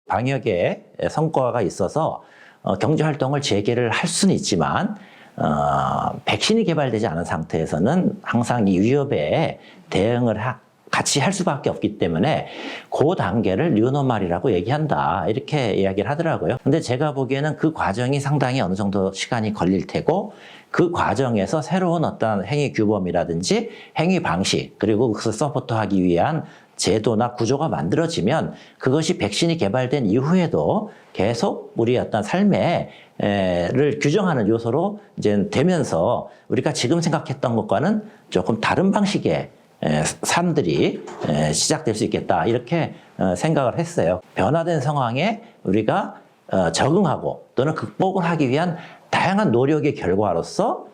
방역에 성과가 있어서 경제활동을 재개를 할 수는 있지만 백신이 개발되지 않은 상태에서는 항상 이 위협에 대응을 같이 할 수밖에 없기 때문에 그 단계를 뉴노멀이라고 얘기한다 이렇게 이야기를 하더라고요. 근데 제가 보기에는 그 과정이 상당히 어느 정도 시간이 걸릴 테고 그 과정에서 새로운 어떤 행위 규범이라든지 행위 방식 그리고 그것을 서포트하기 위한 제도나 구조가 만들어지면 그것이 백신이 개발된 이후에도 계속 우리 어떤 삶을 규정하는 요소로 이제 되면서 우리가 지금 생각했던 것과는 조금 다른 방식의 삶들이 시작될 수 있겠다 이렇게 생각을 했어요. 변화된 상황에 우리가 적응하고 또는 극복을 하기 위한 다양한 노력의 결과로서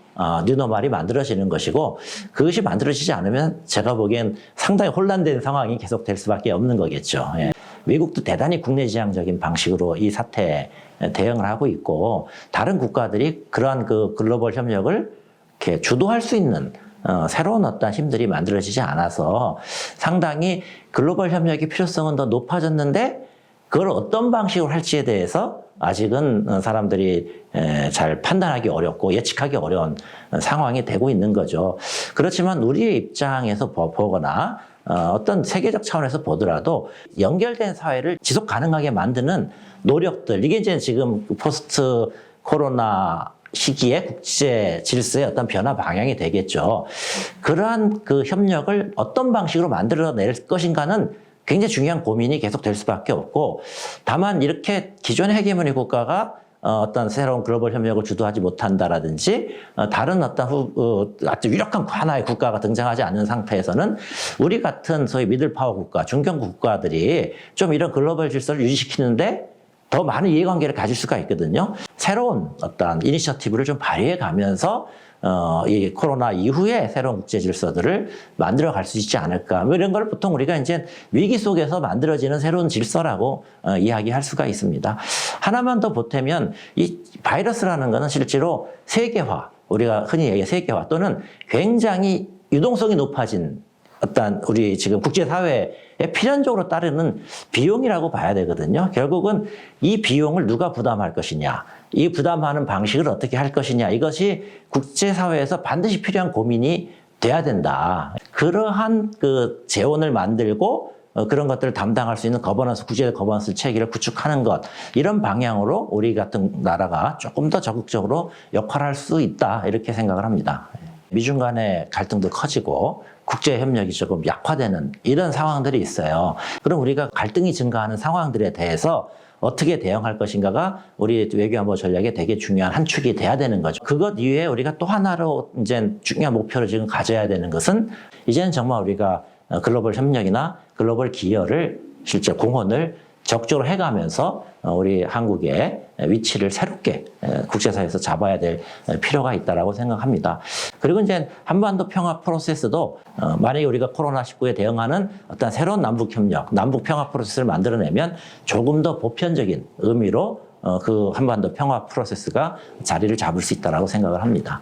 뉴노멀이 만들어지는 것이고 그것이 만들어지지 않으면 제가 보기엔 상당히 혼란된 상황이 계속될 수밖에 없는 거겠죠. 미국도 대단히 국내지향적인 방식으로 이 사태에 대응을 하고 있고 다른 국가들이 그러한 그 글로벌 협력을 이렇게 주도할 수 있는 새로운 어떤 힘들이 만들어지지 않아서 상당히 글로벌 협력의 필요성은 더 높아졌는데 그걸 어떤 방식으로 할지에 대해서 아직은 사람들이 잘 판단하기 어렵고 예측하기 어려운 상황이 되고 있는 거죠. 그렇지만 우리의 입장에서 보거나 어떤 세계적 차원에서 보더라도 연결된 사회를 지속 가능하게 만드는 노력들, 이게 이제 지금 포스트 코로나 시기에 국제 질서의 어떤 변화 방향이 되겠죠. 그러한 그 협력을 어떤 방식으로 만들어낼 것인가는 굉장히 중요한 고민이 계속 될 수밖에 없고 다만 이렇게 기존의 헤게모니 국가가 어떤 새로운 글로벌 협력을 주도하지 못한다라든지 다른 어떤 아주 유력한 하나의 국가가 등장하지 않는 상태에서는 우리 같은 소위 미들파워 국가, 중견국 국가들이 좀 이런 글로벌 질서를 유지시키는데 더 많은 이해관계를 가질 수가 있거든요. 새로운 어떤 이니셔티브를 좀 발휘해 가면서 이 코로나 이후에 새로운 국제 질서들을 만들어 갈 수 있지 않을까. 뭐 이런 걸 보통 우리가 이제 위기 속에서 만들어지는 새로운 질서라고 이야기할 수가 있습니다. 하나만 더 보태면 이 바이러스라는 것은 실제로 세계화, 우리가 흔히 얘기해 세계화 또는 굉장히 유동성이 높아진 어떤 우리 지금 국제사회에 필연적으로 따르는 비용이라고 봐야 되거든요. 결국은 이 비용을 누가 부담할 것이냐, 이 부담하는 방식을 어떻게 할 것이냐, 이것이 국제사회에서 반드시 필요한 고민이 돼야 된다. 그러한 그 재원을 만들고 그런 것들을 담당할 수 있는 거버넌스, 국제 거버넌스 체계를 구축하는 것, 이런 방향으로 우리 같은 나라가 조금 더 적극적으로 역할을 할 수 있다 이렇게 생각을 합니다. 미중 간의 갈등도 커지고 국제 협력이 조금 약화되는 이런 상황들이 있어요. 그럼 우리가 갈등이 증가하는 상황들에 대해서 어떻게 대응할 것인가가 우리 외교안보 전략의 되게 중요한 한 축이 돼야 되는 거죠. 그것 이외에 우리가 또 하나로 이제 중요한 목표를 지금 가져야 되는 것은 이제는 정말 우리가 글로벌 협력이나 글로벌 기여를 실제 공헌을 적극적으로 해가면서 우리 한국의 위치를 새롭게 국제사회에서 잡아야 될 필요가 있다고 생각합니다. 그리고 이제 한반도 평화 프로세스도 만약에 우리가 코로나19에 대응하는 어떤 새로운 남북협력, 남북 평화 프로세스를 만들어내면 조금 더 보편적인 의미로 그 한반도 평화 프로세스가 자리를 잡을 수 있다고 생각을 합니다.